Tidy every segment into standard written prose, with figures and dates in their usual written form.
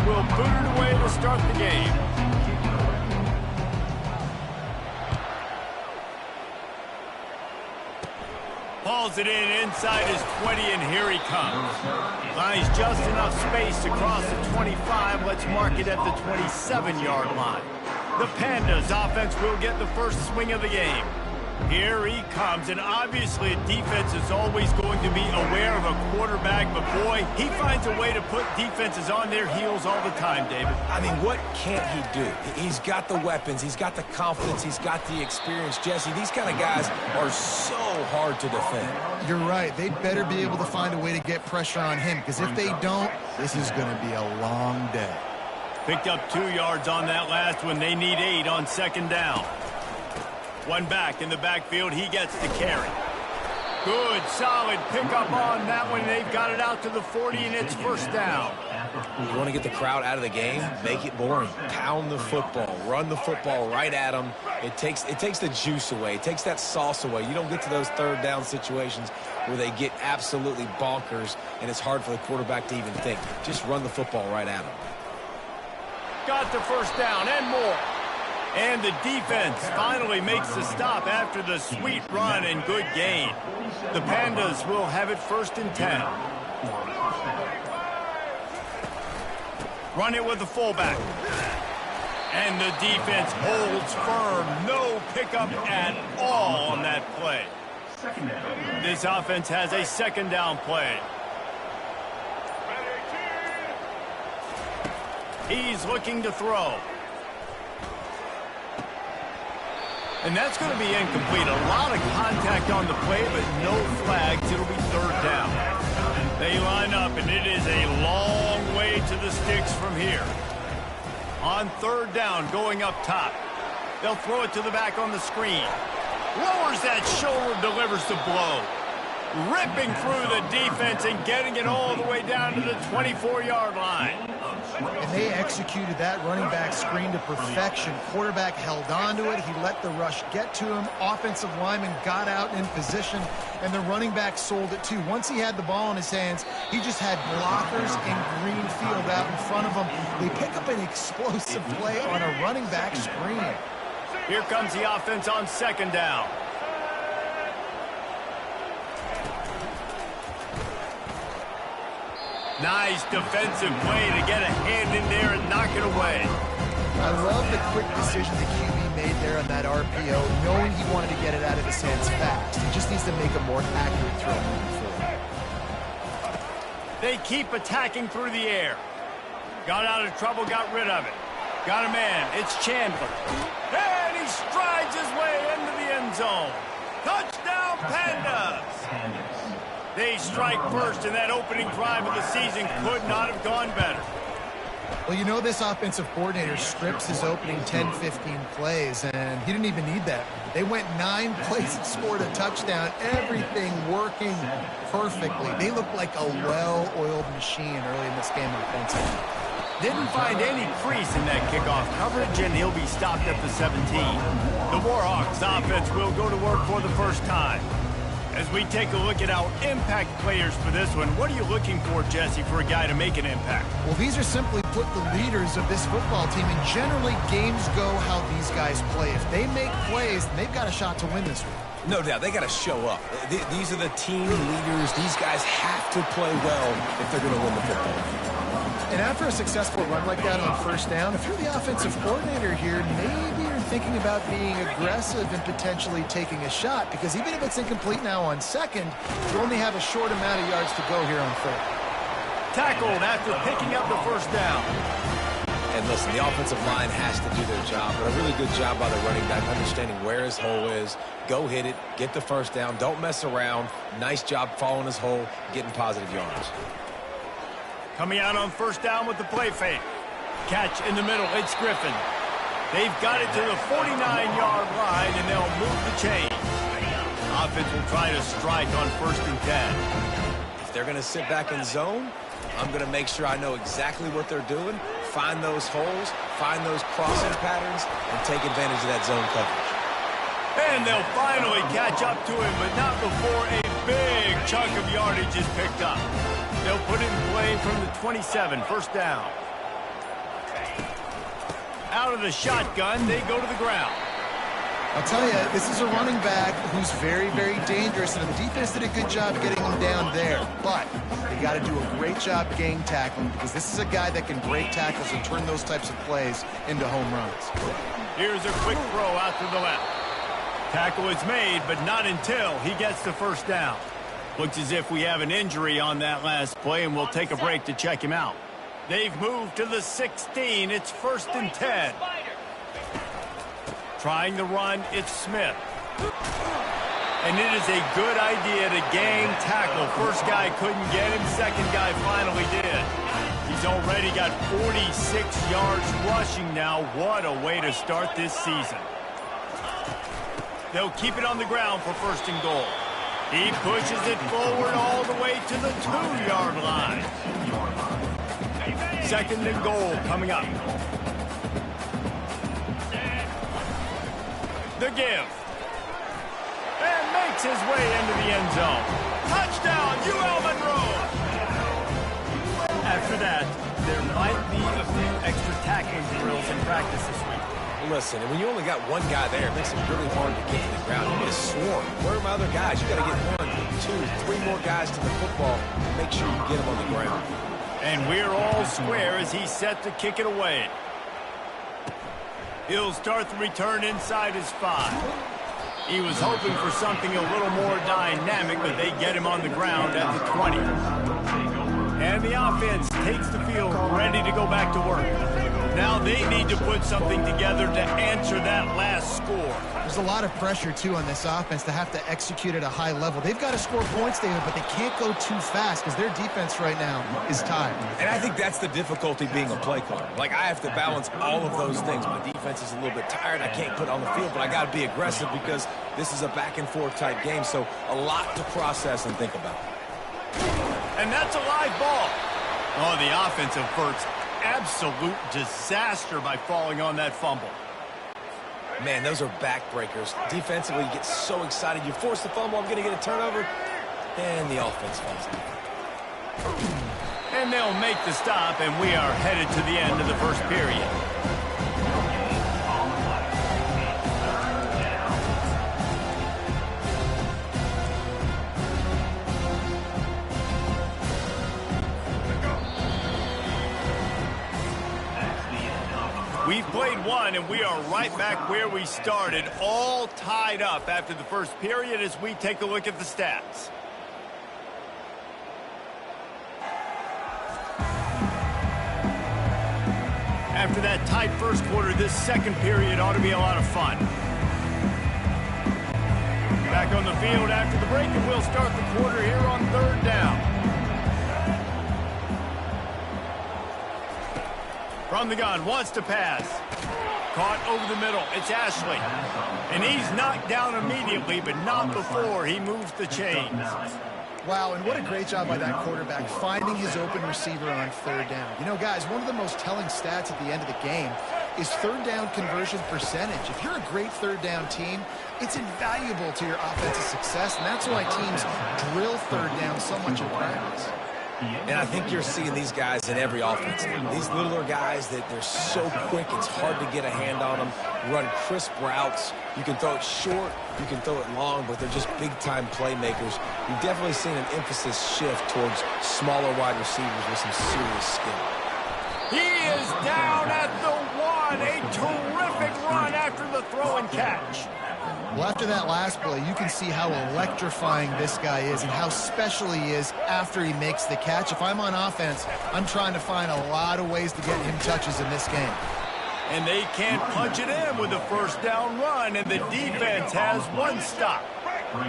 will boot it away to start the game. Hauls it in inside his 20, and here he comes. Finds just enough space to cross the 25. Let's mark it at the 27-yard line. The Pandas offense will get the first swing of the game. Here he comes, and obviously defense is always going to be aware of a quarterback, but boy, he finds a way to put defenses on their heels all the time, David. I mean, what can't he do? He's got the weapons, he's got the confidence, he's got the experience. Jesse, these kind of guys are so hard to defend. You're right. They better be able to find a way to get pressure on him, because if they don't, this is going to be a long day. Picked up 2 yards on that last one. They need 8 on second down. One back in the backfield. He gets the carry. Good, solid pickup on that one. They've got it out to the 40, and it's first down. You want to get the crowd out of the game? Make it boring. Pound the football. Run the football right at them. It takes the juice away. It takes that sauce away. You don't get to those third down situations where they get absolutely bonkers, and it's hard for the quarterback to even think. Just run the football right at them. Got the first down and more. And the defense finally makes the stop after the sweet run and good gain. The Pandas will have it first and 10. Run it with the fullback. And the defense holds firm. No pickup at all on that play. This offense has a second down play. He's looking to throw. And that's going to be incomplete. A lot of contact on the play, but no flags. It'll be third down. They line up, and it is a long way to the sticks from here. On third down, going up top. They'll throw it to the back on the screen. Lowers that shoulder, delivers the blow. Ripping through the defense and getting it all the way down to the 24-yard line. And they executed that running back screen to perfection. Quarterback held on to it. He let the rush get to him. Offensive lineman got out in position, and the running back sold it too. Once he had the ball in his hands, he just had blockers in green field out in front of him. They pick up an explosive play on a running back screen. Here comes the offense on second down. Nice defensive play to get a hand in there and knock it away. I love the quick decision the QB made there on that RPO, knowing he wanted to get it out of his hands fast. He just needs to make a more accurate throw moving forward. They keep attacking through the air. Got out of trouble, got rid of it. Got a man. It's Chandler. And he strides his way into the end zone. Touchdown, Pandas! They strike first, and that opening drive of the season could not have gone better. Well, you know, this offensive coordinator strips his opening 10, 15 plays, and he didn't even need that. They went 9 plays and scored a touchdown, everything working perfectly. They looked like a well-oiled machine early in this game offensively. Didn't find any crease in that kickoff coverage, and he'll be stopped at the 17. The Warhawks offense will go to work for the first time. As we take a look at our impact players for this one, what are you looking for, Jesse, for a guy to make an impact? Well, these are simply put the leaders of this football team, and generally games go how these guys play. If they make plays, then they've got a shot to win this one. No doubt, they got to show up. These are the team leaders. These guys have to play well if they're going to win the football game. And after a successful run like that on first down, if you're the offensive coordinator here, maybe you're thinking about being aggressive and potentially taking a shot, because even if it's incomplete now on second, you only have a short amount of yards to go here on third. Tackled after picking up the first down. And listen, the offensive line has to do their job, but a really good job by the running back, understanding where his hole is. Go hit it, get the first down, don't mess around. Nice job following his hole, getting positive yards. Coming out on first down with the play fake. Catch in the middle, it's Griffin. They've got it to the 49-yard line, and they'll move the chain. Offense will try to strike on first and 10. If they're going to sit back in zone, I'm going to make sure I know exactly what they're doing, find those holes, find those crossing patterns, and take advantage of that zone coverage. And they'll finally catch up to him, but not before a big chunk of yardage is picked up. They'll put it in play from the 27, first down. Out of the shotgun, they go to the ground. I'll tell you, this is a running back who's very, very dangerous, and the defense did a good job getting him down there. But they got to do a great job gang tackling, because this is a guy that can break tackles and turn those types of plays into home runs. Here's a quick throw out to the left. Tackle is made, but not until he gets the first down. Looks as if we have an injury on that last play, and we'll take a break to check him out. They've moved to the 16. It's 1st and 10. Trying to run, it's Smith. And it is a good idea to gang tackle. First guy couldn't get him, second guy finally did. He's already got 46 yards rushing now. What a way to start this season. They'll keep it on the ground for 1st and goal. He pushes it forward all the way to the 2-yard line. 2nd and goal coming up. The give. And makes his way into the end zone. Touchdown, Monroe. After that, there might be a few extra tackling drills in practice this week. Listen, when you only got one guy there, it makes it really hard to get to the ground. You need a swarm. Where are my other guys? You got to get 1, 2, 3 more guys to the football and make sure you get them on the ground. And we're all square as he's set to kick it away. He'll start the return inside his 5. He was hoping for something a little more dynamic, but they get him on the ground at the 20. And the offense takes the field ready to go back to work. Now they need to put something together to answer that last score. There's a lot of pressure, too, on this offense to have to execute at a high level. They've got to score points, David, but they can't go too fast because their defense right now is tired. And I think that's the difficulty being a play caller. Like, I have to balance all of those things. My defense is a little bit tired. I can't put it on the field, but I got to be aggressive because this is a back-and-forth type game, so a lot to process and think about. And that's a live ball. Oh, the offense averts absolute disaster by falling on that fumble. Man, those are backbreakers. Defensively, you get so excited. You force the fumble, I'm going to get a turnover, and the offense falls out. And they'll make the stop, and we are headed to the end of the first period. We've played one, and we are right back where we started, all tied up after the first period as we take a look at the stats. After that tight first quarter, this second period ought to be a lot of fun. Back on the field after the break, and we'll start the quarter here on 3rd down. From the gun, wants to pass. Caught over the middle. It's Ashley. And he's knocked down immediately, but not before he moves the chains. Wow, and what a great job by that quarterback finding his open receiver on 3rd down. You know, guys, one of the most telling stats at the end of the game is 3rd down conversion percentage. If you're a great 3rd down team, it's invaluable to your offensive success, and that's why teams drill 3rd down so much in practice. And I think you're seeing these guys in every offense. These littler guys that they're so quick, it's hard to get a hand on them, run crisp routes. You can throw it short, you can throw it long, but they're just big-time playmakers. You've definitely seen an emphasis shift towards smaller wide receivers with some serious skill. He is down at the 1. A terrific run after the throw and catch. Well, after that last play, you can see how electrifying this guy is and how special he is after he makes the catch. If I'm on offense, I'm trying to find a lot of ways to get him touches in this game. And they can't punch it in with a 1st down run, and the defense has 1 stop.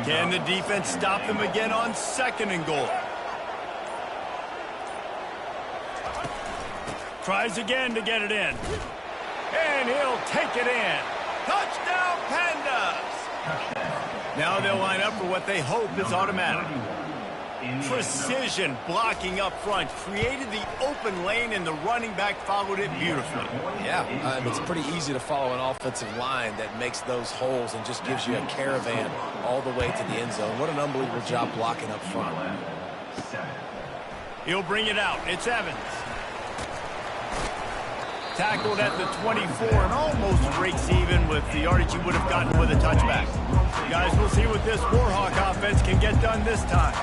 Can the defense stop them again on 2nd and goal? Tries again to get it in. And he'll take it in. Touchdown, Pandas! Now they'll line up for what they hope is automatic. Precision blocking up front created the open lane, and the running back followed it beautifully. Yeah, it's pretty easy to follow an offensive line that makes those holes and just gives you a caravan all the way to the end zone. What an unbelievable job blocking up front. He'll bring it out. It's Evans. Tackled at the 24 and almost breaks even with the yardage he would have gotten with a touchback. Guys, we'll see what this Warhawk offense can get done this time.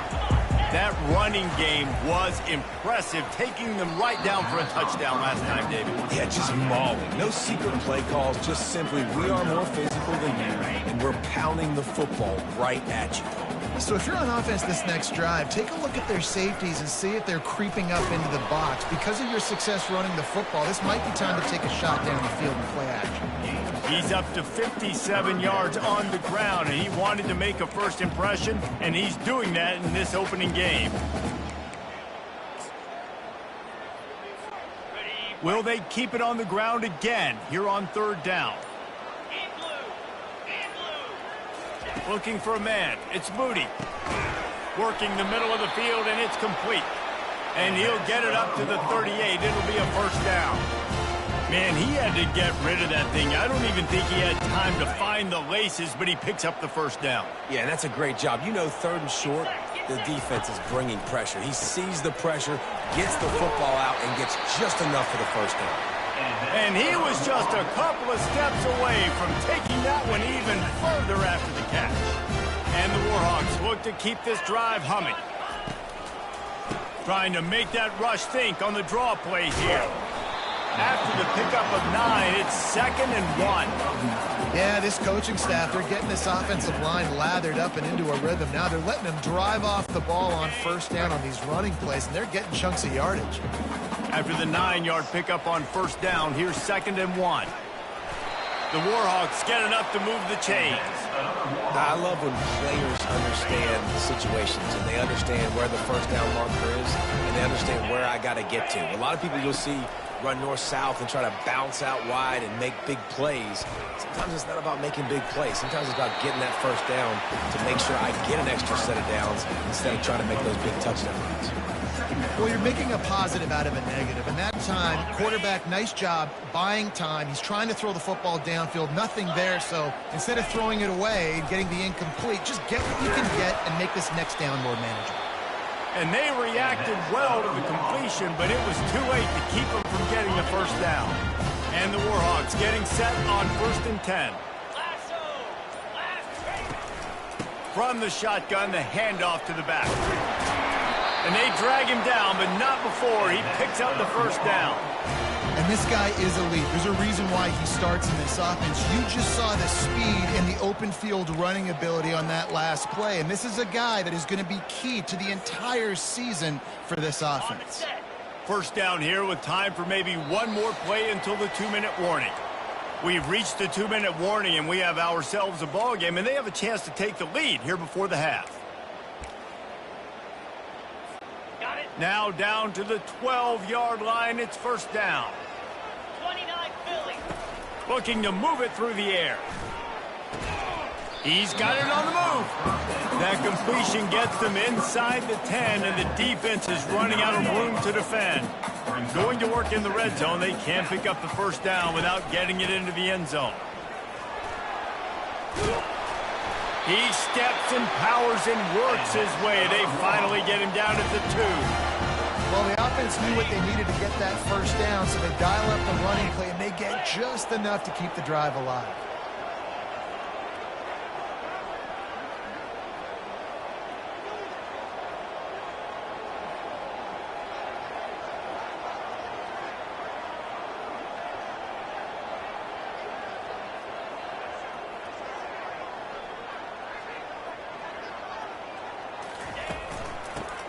That running game was impressive, taking them right down for a touchdown last time, David. Yeah, just mauling. No secret play calls, just simply we are more physical than you, and we're pounding the football right at you. So if you're on offense this next drive, take a look at their safeties and see if they're creeping up into the box. Because of your success running the football, this might be time to take a shot down the field and play action. He's up to 57 yards on the ground, and he wanted to make a first impression, and he's doing that in this opening game. Will they keep it on the ground again here on third down? Looking for a man. It's Moody. Working the middle of the field, and it's complete. And he'll get it up to the 38. It'll be a first down. Man, he had to get rid of that thing. I don't even think he had time to find the laces, but he picks up the first down. Yeah, that's a great job. You know, third and short, the defense is bringing pressure. He sees the pressure, gets the football out, and gets just enough for the first down. And he was just a couple of steps away from taking that one even further after the catch. And the Warhawks look to keep this drive humming. Trying to make that rush think on the draw plays here. After the pickup of 9, it's 2nd and 1. Yeah, this coaching staff, they're getting this offensive line lathered up and into a rhythm. Now they're letting them drive off the ball on first down on these running plays, and they're getting chunks of yardage. After the 9-yard pickup on first down, here's 2nd and 1. The Warhawks get enough to move the chains. I love when players understand situations and they understand where the first down marker is and they understand where I got to get to. A lot of people you'll see run north-south and try to bounce out wide and make big plays. Sometimes it's not about making big plays. Sometimes it's about getting that first down to make sure I get an extra set of downs instead of trying to make those big touchdown runs. Well, you're making a positive out of a negative. And that time, quarterback, nice job buying time. He's trying to throw the football downfield. Nothing there. So instead of throwing it away and getting the incomplete, just get what you can get and make this next down more manageable. And they reacted well to the completion, but it was too late to keep them from getting the first down. And the Warhawks getting set on 1st and 10. From the shotgun, the handoff to the back. And they drag him down, but not before he picks up the first down. And this guy is elite. There's a reason why he starts in this offense. You just saw the speed and the open field running ability on that last play. And this is a guy that is going to be key to the entire season for this offense. First down here with time for maybe one more play until the 2-minute warning. We've reached the 2-minute warning, and we have ourselves a ball game, and they have a chance to take the lead here before the half. Now down to the 12-yard line. It's first down. 29 Philly. Looking to move it through the air. He's got it on the move. That completion gets them inside the 10, and the defense is running out of room to defend. Going to work in the red zone. They can't pick up the first down without getting it into the end zone. He steps and powers and works his way. They finally get him down at the 2. Well, the offense knew what they needed to get that first down, so they dial up the running play, and they get just enough to keep the drive alive.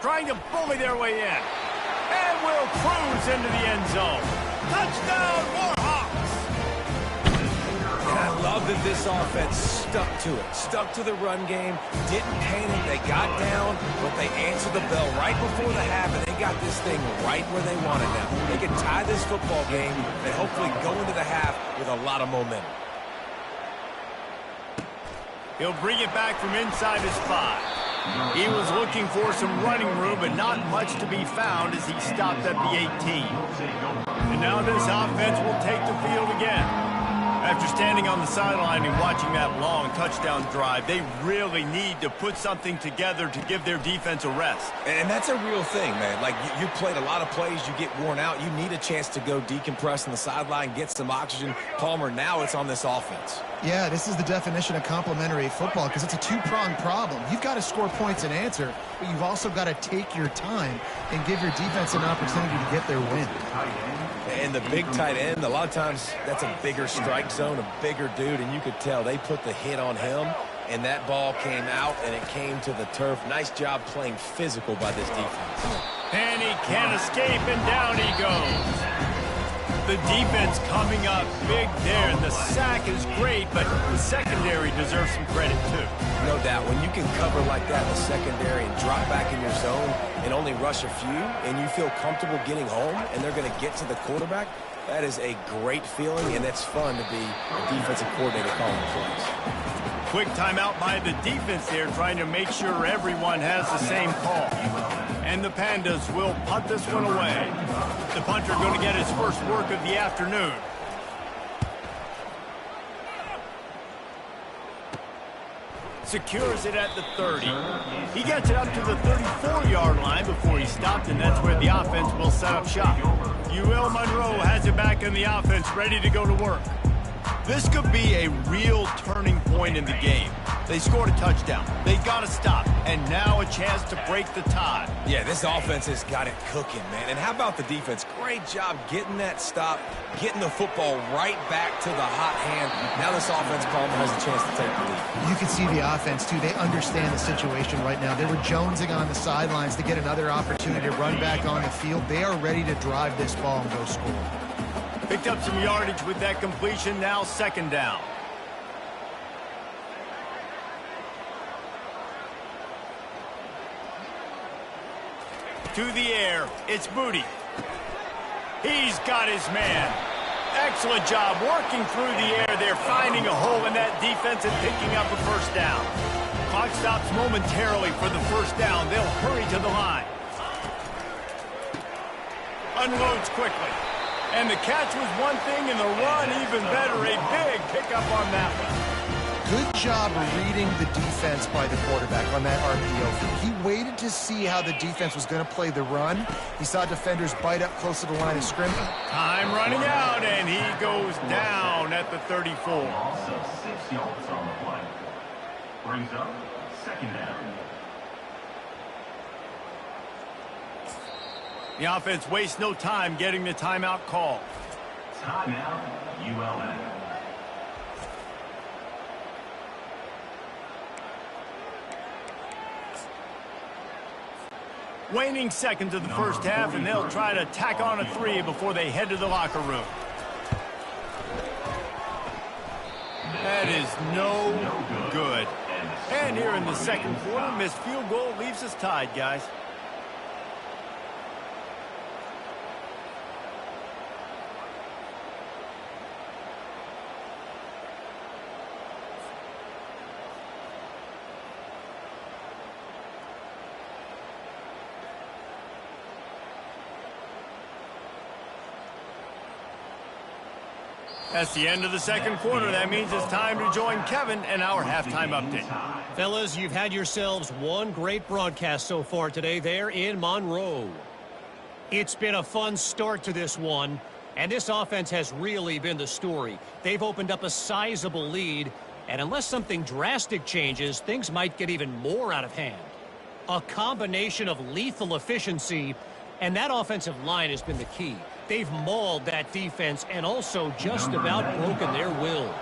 Trying to bully their way in. And will cruise into the end zone. Touchdown, Warhawks! And I love that this offense stuck to it. Stuck to the run game. Didn't panic. They got down, but they answered the bell right before the half, and they got this thing right where they want it now. They can tie this football game and hopefully go into the half with a lot of momentum. He'll bring it back from inside his 5. He was looking for some running room, but not much to be found as he stopped at the 18. And now this offense will take the field again. After standing on the sideline and watching that long touchdown drive, they really need to put something together to give their defense a rest. And that's a real thing, man. Like, you played a lot of plays, you get worn out. You need a chance to go decompress on the sideline, get some oxygen. Palmer, now it's on this offense. Yeah, this is the definition of complementary football because it's a two-pronged problem. You've got to score points and answer, but you've also got to take your time and give your defense an opportunity to get their win. And the big tight end, a lot of times that's a bigger strike zone, a bigger dude, and you could tell they put the hit on him, and that ball came out, and it came to the turf. Nice job playing physical by this defense. And he can't escape, and down he goes. The defense coming up big there, and the sack is great, but the secondary deserves some credit, too. No doubt. When you can cover like that in the secondary and drop back in your zone and only rush a few, and you feel comfortable getting home, and they're going to get to the quarterback, that is a great feeling, and it's fun to be a defensive coordinator calling plays. Quick timeout by the defense there, trying to make sure everyone has the same call. And the Pandas will punt this one away. The punter going to get his first work of the afternoon. Secures it at the 30. He gets it up to the 34-yard line before he stopped, and that's where the offense will set up shop. Monroe has it back in the offense, ready to go to work. This could be a real turning point in the game. They scored a touchdown. They got to stop, and now a chance to break the tie. Yeah, this offense has got it cooking, man. And how about the defense? Great job getting that stop, getting the football right back to the hot hand. Now this offense, Palmer, has a chance to take the lead. You can see the offense, too. They understand the situation right now. They were jonesing on the sidelines to get another opportunity to run back on the field. They are ready to drive this ball and go score. Picked up some yardage with that completion, now second down. To the air, it's Booty. He's got his man. Excellent job working through the air there, finding a hole in that defense and picking up a first down. Clock stops momentarily for the first down. They'll hurry to the line. Unloads quickly. And the catch was one thing, and the run even better. A big pickup on that one. Good job reading the defense by the quarterback on that RPO. He waited to see how the defense was going to play the run. He saw defenders bite up close to the line of scrimmage. Time running out, and he goes down at the 34. Also 6 yards on the play. Brings up second down. The offense wastes no time getting the timeout call. Timeout, ULM. Waning seconds of the first half, and they'll try to tack on a 3 before they head to the locker room. That is no good. And here in the second quarter, missed field goal leaves us tied, guys. That's the end of the second quarter. That means it's time to join Kevin and our halftime update. Fellas, you've had yourselves one great broadcast so far today there in Monroe. It's been a fun start to this one, and this offense has really been the story. They've opened up a sizable lead, and unless something drastic changes, things might get even more out of hand. A combination of lethal efficiency, and that offensive line has been the key. They've mauled that defense and also just about broken their will.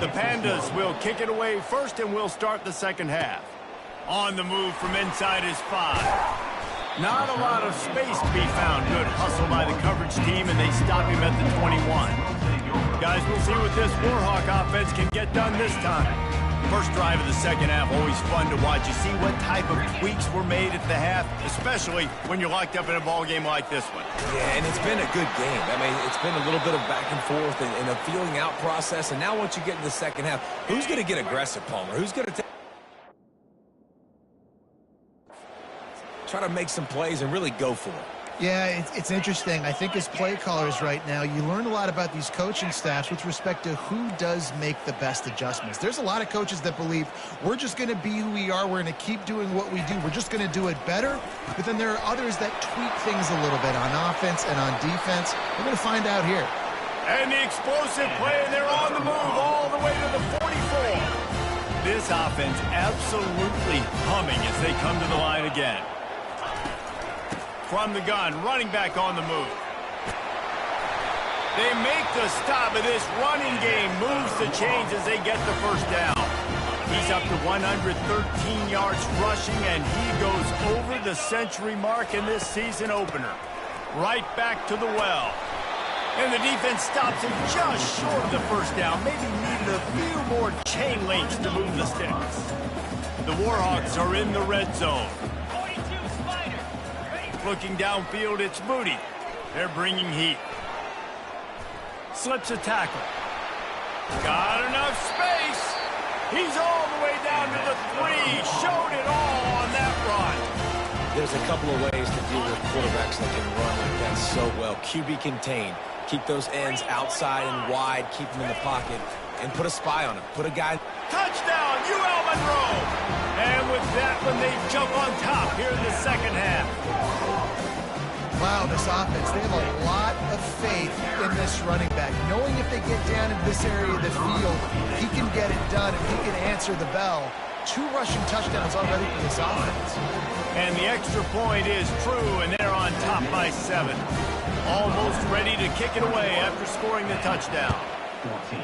The Pandas will kick it away first, and we'll start the second half. On the move from inside is 5. Not a lot of space to be found. Good hustle by the coverage team, and they stop him at the 21. Guys, we'll see what this Warhawk offense can get done this time. First drive of the second half, always fun to watch. You see what type of tweaks were made at the half, especially when you're locked up in a ball game like this one. Yeah, and it's been a good game. I mean, it's been a little bit of back and forth and a feeling out process. And now once you get in the second half, who's going to get aggressive, Palmer? Who's going to try to make some plays and really go for it? Yeah, it's interesting. I think as play callers right now, you learn a lot about these coaching staffs with respect to who does make the best adjustments. There's a lot of coaches that believe we're just going to be who we are. We're going to keep doing what we do. We're just going to do it better. But then there are others that tweak things a little bit on offense and on defense. We're going to find out here. And the explosive play, and they're on the move all the way to the 44. This offense absolutely humming as they come to the line again. From the gun, running back on the move. They make the stop, but this running game moves the chains as they get the first down. He's up to 113 yards rushing, and he goes over the century mark in this season opener. Right back to the well. And the defense stops him just short of the first down. Maybe needed a few more chain links to move the sticks. The Warhawks are in the red zone. Looking downfield, it's Moody. They're bringing heat. Slips a tackle. Got enough space. He's all the way down to the 3. Showed it all on that run. There's a couple of ways to deal with quarterbacks that can run like that so well. QB contain. Keep those ends outside and wide. Keep them in the pocket. And put a spy on him. Put a guy. Touchdown, UL Monroe. And with that one, they jump on top here in the second half. Wow, this offense, they have a lot of faith in this running back. Knowing if they get down into this area of the field, he can get it done and he can answer the bell. 2 rushing touchdowns already for this offense. And the extra point is true, and they're on top by 7. Almost ready to kick it away after scoring the touchdown. 14.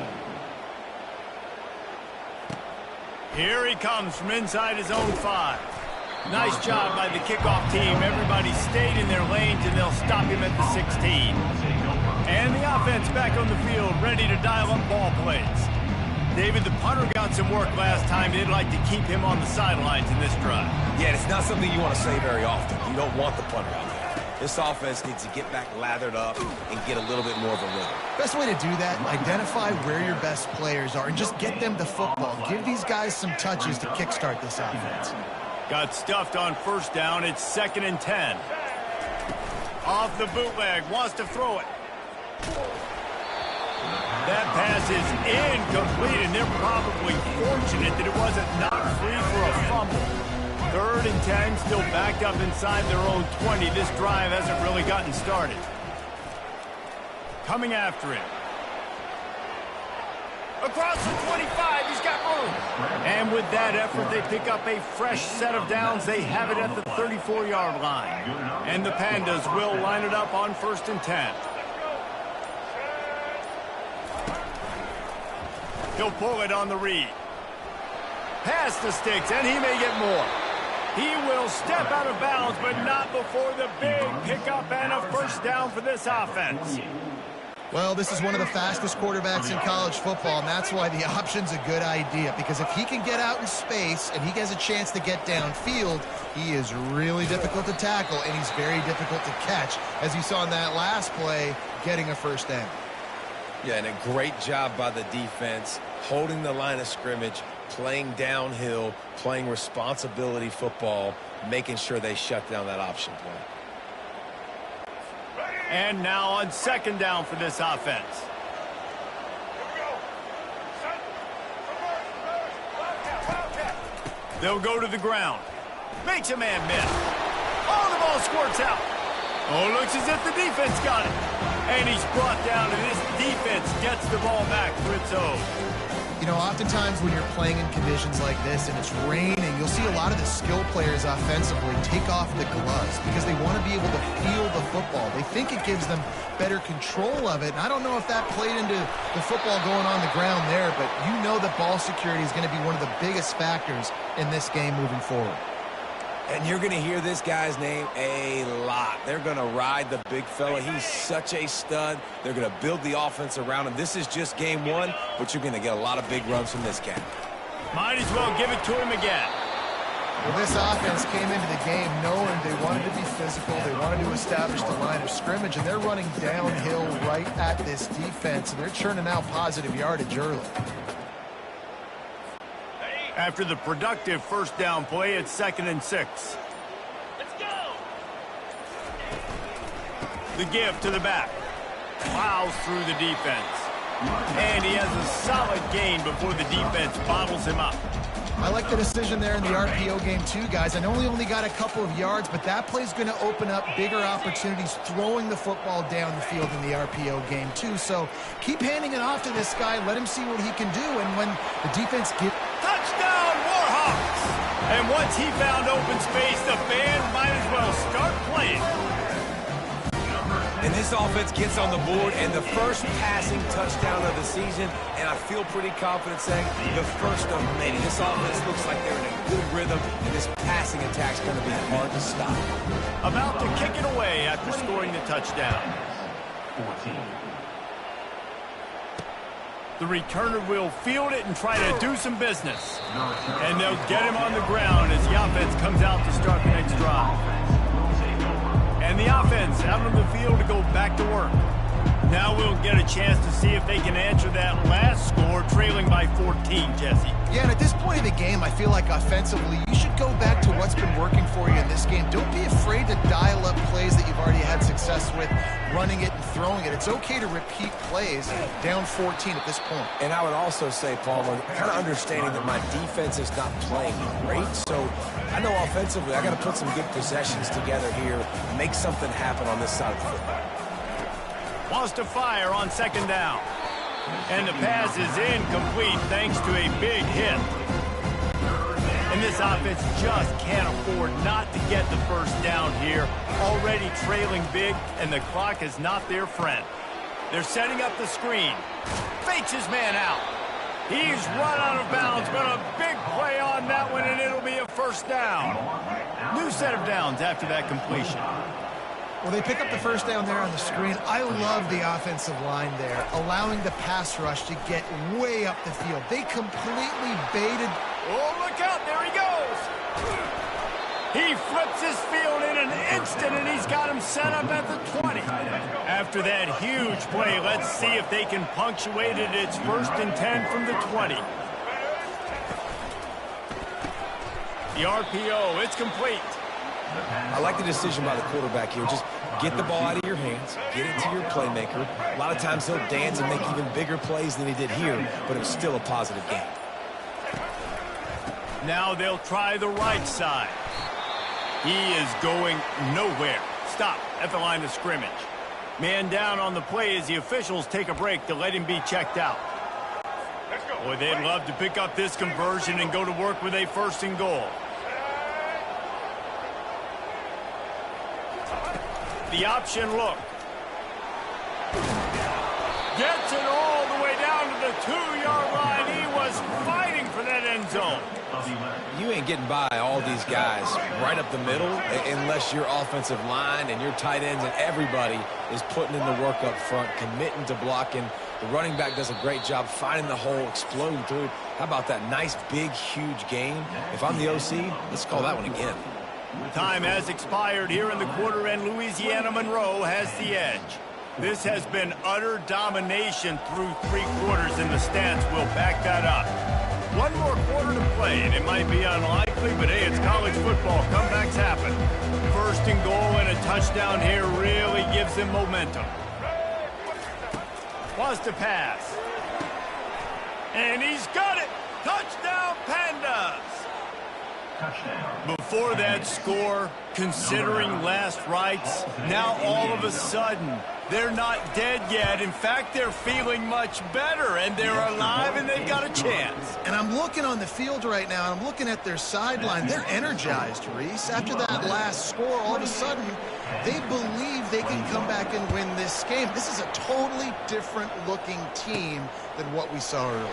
Here he comes from inside his own 5. Nice job by the kickoff team. Everybody stayed in their lanes, and they'll stop him at the 16. And the offense back on the field, ready to dial up ball plays. David, the punter got some work last time. They'd like to keep him on the sidelines in this drive. Yeah, it's not something you want to say very often. You don't want the punter out there. This offense needs to get back lathered up and get a little bit more of a rhythm. Best way to do that, identify where your best players are and just get them the football. Give these guys some touches to kickstart this offense. Got stuffed on first down. It's 2nd and 10. Off the bootleg. Wants to throw it. That pass is incomplete, and they're probably fortunate that it wasn't knocked free for a fumble. 3rd and 10, still backed up inside their own 20. This drive hasn't really gotten started. Coming after it. Across the 25, he's got room. And with that effort, they pick up a fresh set of downs. They have it at the 34-yard line. And the Pandas will line it up on 1st and 10. He'll pull it on the read. Past the sticks, and he may get more. He will step out of bounds, but not before the big pickup and a first down for this offense. Well, this is one of the fastest quarterbacks in college football, and that's why the option's a good idea. Because if he can get out in space and he has a chance to get downfield, he is really difficult to tackle, and he's very difficult to catch, as you saw in that last play, getting a first down. Yeah, and a great job by the defense, holding the line of scrimmage, playing downhill, playing responsibility football, making sure they shut down that option play. And now on 2nd down for this offense. They'll go to the ground. Makes a man miss. Oh, the ball squirts out. Oh, looks as if the defense got it. And he's brought down, and this defense gets the ball back for its own. You know, oftentimes when you're playing in conditions like this and it's raining, you'll see a lot of the skill players offensively take off the gloves because they want to be able to feel the football. They think it gives them better control of it. And I don't know if that played into the football going on the ground there, but you know that ball security is going to be one of the biggest factors in this game moving forward. And you're going to hear this guy's name a lot. They're going to ride the big fella. He's such a stud. They're going to build the offense around him. This is just game 1, but you're going to get a lot of big runs from this cat. Might as well give it to him again. Well, this offense came into the game knowing they wanted to be physical. They wanted to establish the line of scrimmage, and they're running downhill right at this defense, and they're churning out positive yardage early. After the productive first down play, it's 2nd and 6. Let's go. The give to the back. Plows through the defense. And he has a solid gain before the defense bottles him up. I like the decision there in the RPO game too, guys. I know he only got a couple of yards, but that play's going to open up bigger opportunities throwing the football down the field in the RPO game too. So keep handing it off to this guy. Let him see what he can do. And when the defense gives... Touchdown, Warhawks! And once he found open space, the band might as well start playing. And this offense gets on the board, and the first passing touchdown of the season, and I feel pretty confident saying the first of many. This offense looks like they're in a good rhythm, and this passing attack's going to be hard to stop. About to kick it away after scoring the touchdown. 14. The returner will field it and try to do some business. And they'll get him on the ground as the offense comes out to start the next drive. And the offense out on the field to go back to work. Now we'll get a chance to see if they can answer that last score, trailing by 14, Jesse. Yeah, and at this point of the game, I feel like offensively, you should go back to what's been working for you in this game. Don't be afraid to dial up plays that you've already had success with, running it and throwing it. It's okay to repeat plays down 14 at this point. And I would also say, Palmer, kind of understanding that my defense is not playing great, so I know offensively I got to put some good possessions together here, make something happen on this side of the football. Wants to fire on second down. And the pass is incomplete thanks to a big hit. And this offense just can't afford not to get the first down here. Already trailing big, and the clock is not their friend. They're setting up the screen. Fakes his man out. He's run out of bounds, but a big play on that one, and it'll be a first down. New set of downs after that completion. Well, they pick up the first down there on the screen. I love the offensive line there, allowing the pass rush to get way up the field. They completely baited. Oh, look out. There he goes. He flips his field in an instant, and he's got him set up at the 20. After that huge play, let's see if they can punctuate it. It's 1st and 10 from the 20. The RPO, it's complete. I like the decision by the quarterback here. Just get the ball out of your hands, get it to your playmaker. A lot of times he'll dance and make even bigger plays than he did here, but it was still a positive game. Now they'll try the right side. He is going nowhere. Stop at the line of scrimmage. Man down on the play as the officials take a break to let him be checked out. Boy, they'd love to pick up this conversion and go to work with a 1st and goal. The option look. Gets it all the way down to the 2-yard line. He was fighting for that end zone. You ain't getting by all these guys right up the middle unless your offensive line and your tight ends and everybody is putting in the work up front, committing to blocking. The running back does a great job finding the hole, exploding through. How about that nice, big, huge game? If I'm the OC, let's call that one again. Time has expired here in the quarter, and Louisiana Monroe has the edge. This has been utter domination through 3 quarters, and the stats will back that up. One more quarter to play, and it might be unlikely, but hey, it's college football. Comebacks happen. 1st and goal and a touchdown here really gives them momentum. Wants to pass. And he's got it. Touchdown, Pandas. Before that score, considering last rites, now all of a sudden, they're not dead yet. In fact, they're feeling much better, and they're alive, and they've got a chance. And I'm looking on the field right now, and I'm looking at their sideline. They're energized, Reese. After that last score, all of a sudden, they believe they can come back and win this game. This is a totally different-looking team than what we saw earlier.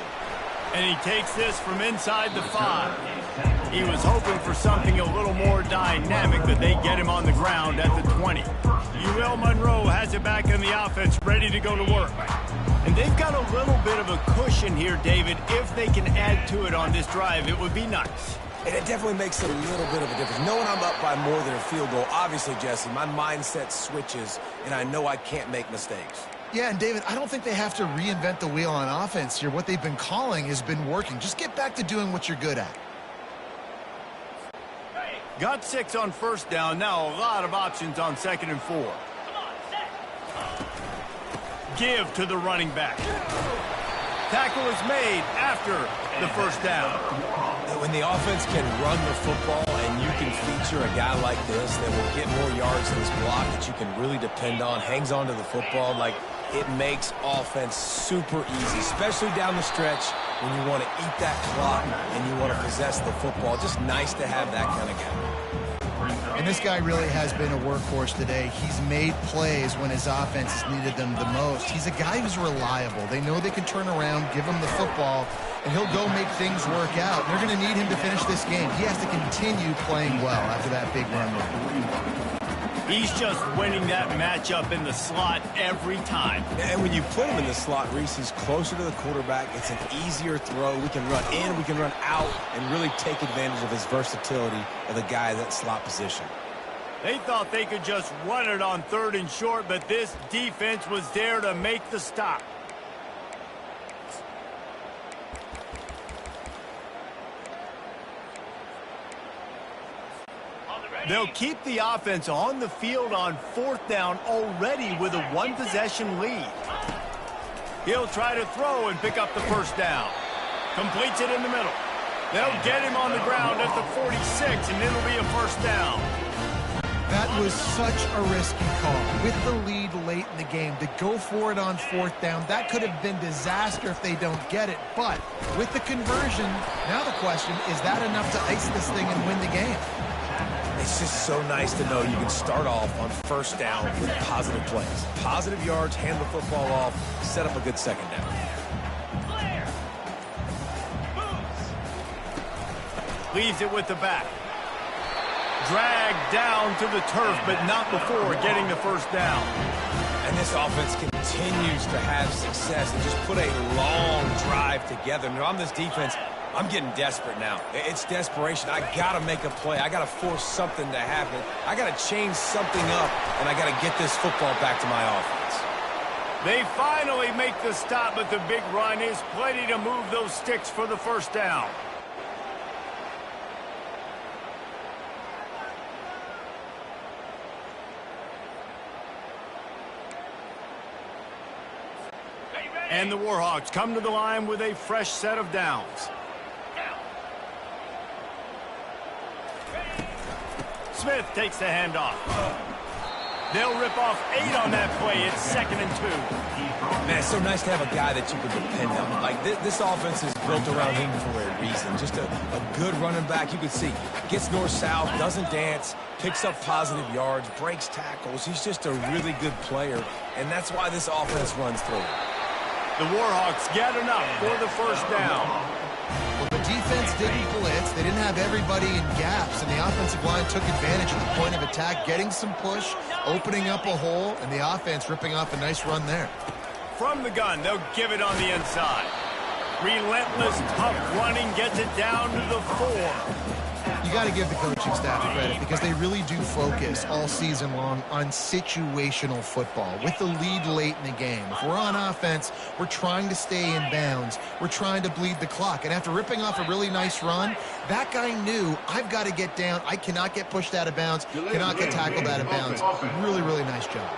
And he takes this from inside the 5. He was hoping for something a little more dynamic, that they get him on the ground at the 20. UL Monroe has it back in the offense, ready to go to work. And they've got a little bit of a cushion here, David. If they can add to it on this drive, it would be nice. And it definitely makes a little bit of a difference. Knowing I'm up by more than a field goal, obviously, Jesse, my mindset switches, and I know I can't make mistakes. Yeah, and David, I don't think they have to reinvent the wheel on offense here. What they've been calling has been working. Just get back to doing what you're good at. Got 6 on 1st down. Now a lot of options on 2nd and 4. give to the running back. Tackle is made after the first down. When the offense can run the football and you can feature a guy like this that will get more yards in his block that you can really depend on, hangs on to the football, like it makes offense super easy, especially down the stretch when you want to eat that clock and you want to possess the football. Just nice to have that kind of guy. And this guy really has been a workhorse today. He's made plays when his offense has needed them the most. He's a guy who's reliable. They know they can turn around, give him the football, and he'll go make things work out. They're going to need him to finish this game. He has to continue playing well after that big run there. He's just winning that matchup in the slot every time. And when you put him in the slot, Reese, he's closer to the quarterback. It's an easier throw. We can run in, we can run out, and really take advantage of his versatility of the guy in that slot position. They thought they could just run it on 3rd and short, but this defense was there to make the stop. They'll keep the offense on the field on 4th down already with a 1-possession lead. He'll try to throw and pick up the first down. Completes it in the middle. They'll get him on the ground at the 46, and it'll be a first down. That was such a risky call. With the lead late in the game, to go for it on 4th down, that could have been disaster if they don't get it. But with the conversion, now the question, is that enough to ice this thing and win the game? It's just so nice to know you can start off on 1st down with positive plays. Positive yards, hand the football off, set up a good 2nd down. Leaves it with the back. Dragged down to the turf, but not before getting the first down. And this offense continues to have success and just put a long drive together. Now, on this defense, I'm getting desperate now. It's desperation. I got to make a play. I got to force something to happen. I got to change something up, and I got to get this football back to my offense. They finally make the stop, but the big run is plenty to move those sticks for the first down. And the Warhawks come to the line with a fresh set of downs. Smith takes the handoff. They'll rip off 8 on that play. It's 2nd and 2. Man, it's so nice to have a guy that you can depend on. Like, this offense is built around him for a reason. Just a good running back. You can see, gets north-south, doesn't dance, picks up positive yards, breaks tackles. He's just a really good player, and that's why this offense runs through him. The Warhawks get enough for the first down. Well, the defense didn't blitz. They didn't have everybody in gaps, and the offensive line took advantage of the point of attack, getting some push, opening up a hole, and the offense ripping off a nice run there. From the gun, they'll give it on the inside. Relentless, tough running gets it down to the 4. You got to give the coaching staff credit because they really do focus all season long on situational football. With the lead late in the game, if we're on offense, we're trying to stay in bounds. We're trying to bleed the clock. And after ripping off a really nice run, that guy knew, I've got to get down. I cannot get pushed out of bounds, cannot get tackled out of bounds. Really, really nice job.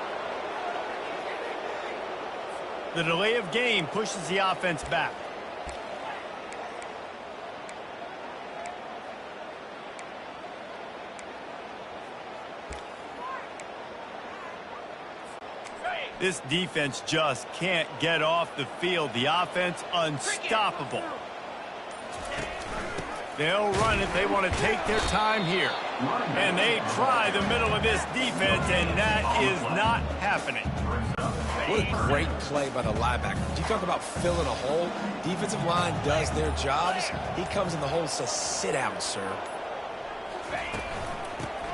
The delay of game pushes the offense back. This defense just can't get off the field. The offense unstoppable. They'll run it. They want to take their time here. And they try the middle of this defense, and that is not happening. What a great play by the linebacker. You talk about filling a hole. Defensive line does their jobs. He comes in the hole and says, sit down, sir.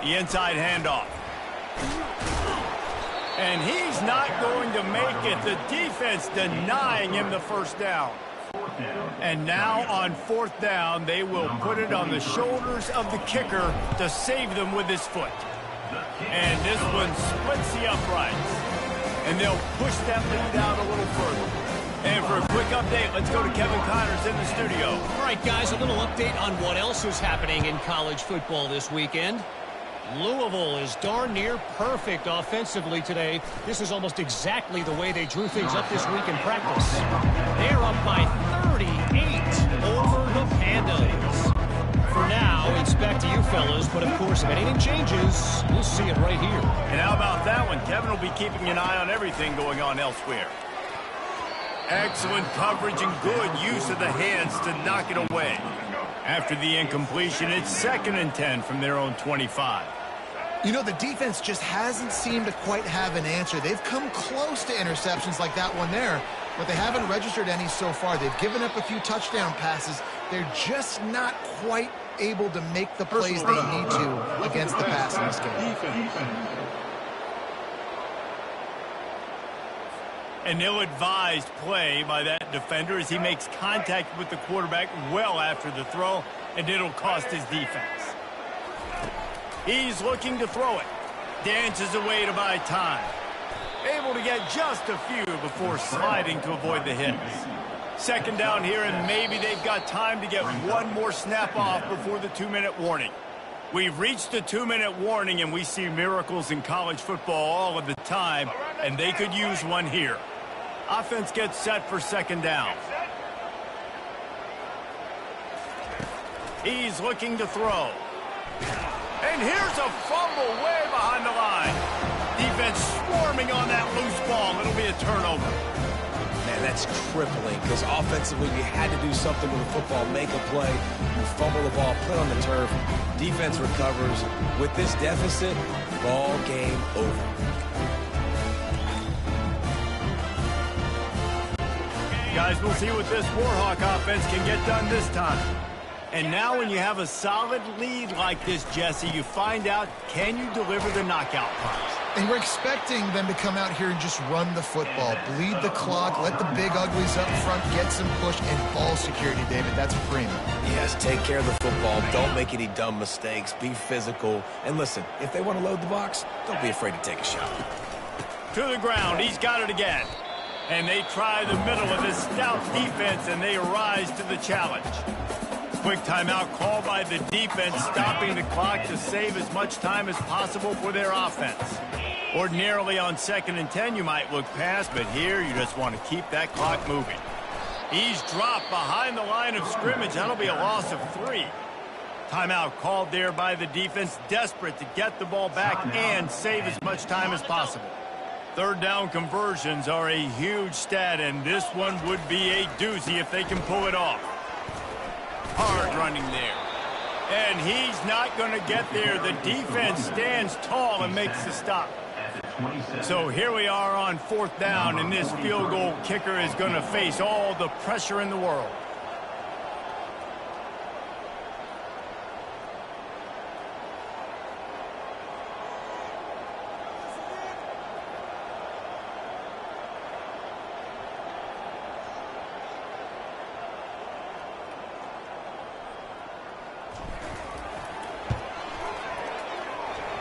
The inside handoff. And he's not going to make it. The defense denying him the first down. And now on 4th down, they will put it on the shoulders of the kicker to save them with his foot. And this one splits the uprights. And they'll push that lead out a little further. And for a quick update, let's go to Kevin Connors in the studio. All right, guys, a little update on what else is happening in college football this weekend. Louisville is darn near perfect offensively today. This is almost exactly the way they drew things up this week in practice. They're up by 38 over the Pandas. For now, it's back to you fellas, but of course, if anything changes, we'll see it right here. And how about that one? Kevin will be keeping an eye on everything going on elsewhere. Excellent coverage and good use of the hands to knock it away. After the incompletion, it's 2nd and 10 from their own 25. You know, the defense just hasn't seemed to quite have an answer. They've come close to interceptions like that one there, but they haven't registered any so far. They've given up a few touchdown passes. They're just not quite able to make the plays they need to against the pass in this game. An ill-advised play by that defender as he makes contact with the quarterback well after the throw, and it'll cost his defense. He's looking to throw it. Dances away to buy time. Able to get just a few before sliding to avoid the hits. 2nd down here, and maybe they've got time to get one more snap off before the 2-minute warning. We've reached the 2-minute warning, and we see miracles in college football all of the time, and they could use one here. Offense gets set for 2nd down. He's looking to throw. And here's a fumble way behind the line. Defense swarming on that loose ball. It'll be a turnover. Man, that's crippling because offensively you had to do something with the football, make a play. You fumble the ball, put it on the turf. Defense recovers. With this deficit, ball game over. Guys, we'll see what this Warhawk offense can get done this time. And now when you have a solid lead like this, Jesse, you find out, can you deliver the knockout punch? And we're expecting them to come out here and just run the football, bleed the clock, let the big uglies up front get some push and ball security, David. That's a premium. Yes, take care of the football. Don't make any dumb mistakes. Be physical. And listen, if they want to load the box, don't be afraid to take a shot. To the ground. He's got it again. And they try the middle of this stout defense, and they rise to the challenge. Quick timeout called by the defense, stopping the clock to save as much time as possible for their offense. Ordinarily on 2nd and 10, you might look past, but here you just want to keep that clock moving. He's dropped behind the line of scrimmage. That'll be a loss of 3. Timeout called there by the defense, desperate to get the ball back and save as much time as possible. 3rd down conversions are a huge stat, and this one would be a doozy if they can pull it off. Hard running there. And he's not going to get there. The defense stands tall and makes the stop. So here we are on 4th down, and this field goal kicker is going to face all the pressure in the world.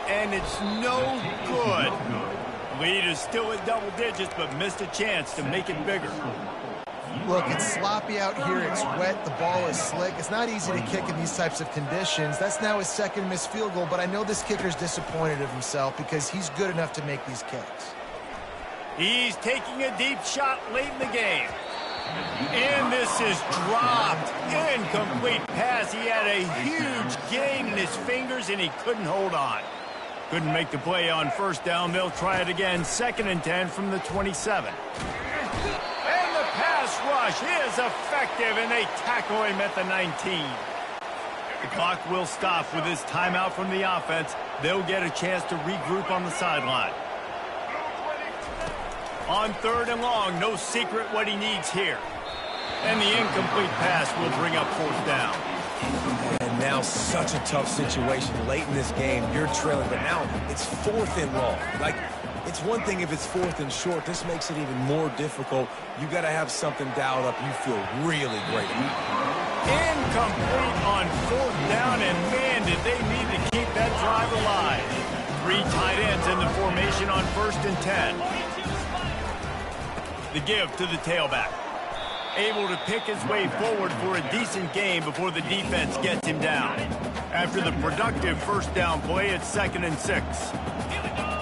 And it's no good. Lead is still at double digits, but missed a chance to make it bigger. Look, it's sloppy out here. It's wet. The ball is slick. It's not easy to kick in these types of conditions. That's now his 2nd missed field goal, but I know this kicker's disappointed of himself because he's good enough to make these kicks. He's taking a deep shot late in the game. And this is dropped. Incomplete pass. He had a huge gain in his fingers, and he couldn't hold on. Couldn't make the play on 1st down. They'll try it again. 2nd and 10 from the 27. And the pass rush is effective, and they tackle him at the 19. The clock will stop with this timeout from the offense. They'll get a chance to regroup on the sideline. On 3rd and long, no secret what he needs here. And the incomplete pass will bring up 4th down. And now such a tough situation late in this game. You're trailing, but now it's 4th and long. Like, it's one thing if it's 4th and short. This makes it even more difficult. You got to have something dialed up you feel really great about. Incomplete on 4th down, and man, did they need to keep that drive alive. 3 tight ends in the formation on 1st and 10. The give to the tailback. able to pick his way forward for a decent game before the defense gets him down. After the productive first down play, it's 2nd and 6. Here we go.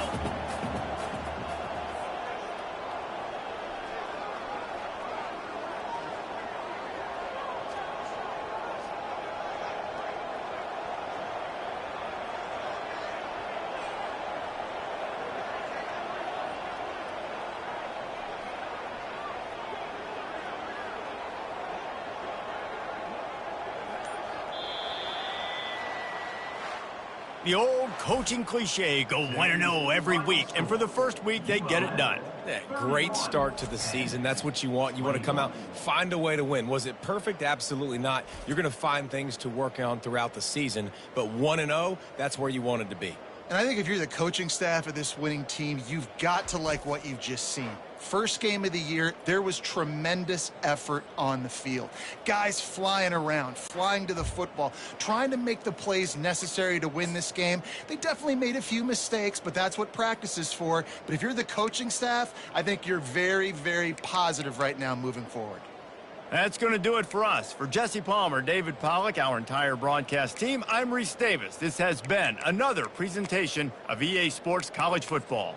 The old coaching cliche, go 1-0 every week, and for the first week, they get it done. Yeah, great start to the season. That's what you want. You want to come out, find a way to win. Was it perfect? Absolutely not. You're going to find things to work on throughout the season, but 1-0, that's where you wanted to be. And I think if you're the coaching staff of this winning team, you've got to like what you've just seen. First game of the year, there was tremendous effort on the field. Guys flying around, flying to the football, trying to make the plays necessary to win this game. They definitely made a few mistakes, but that's what practice is for. But if you're the coaching staff, I think you're very, very positive right now moving forward. That's going to do it for us. For Jesse Palmer, David Pollack, our entire broadcast team, I'm Reese Davis. This has been another presentation of EA Sports College Football.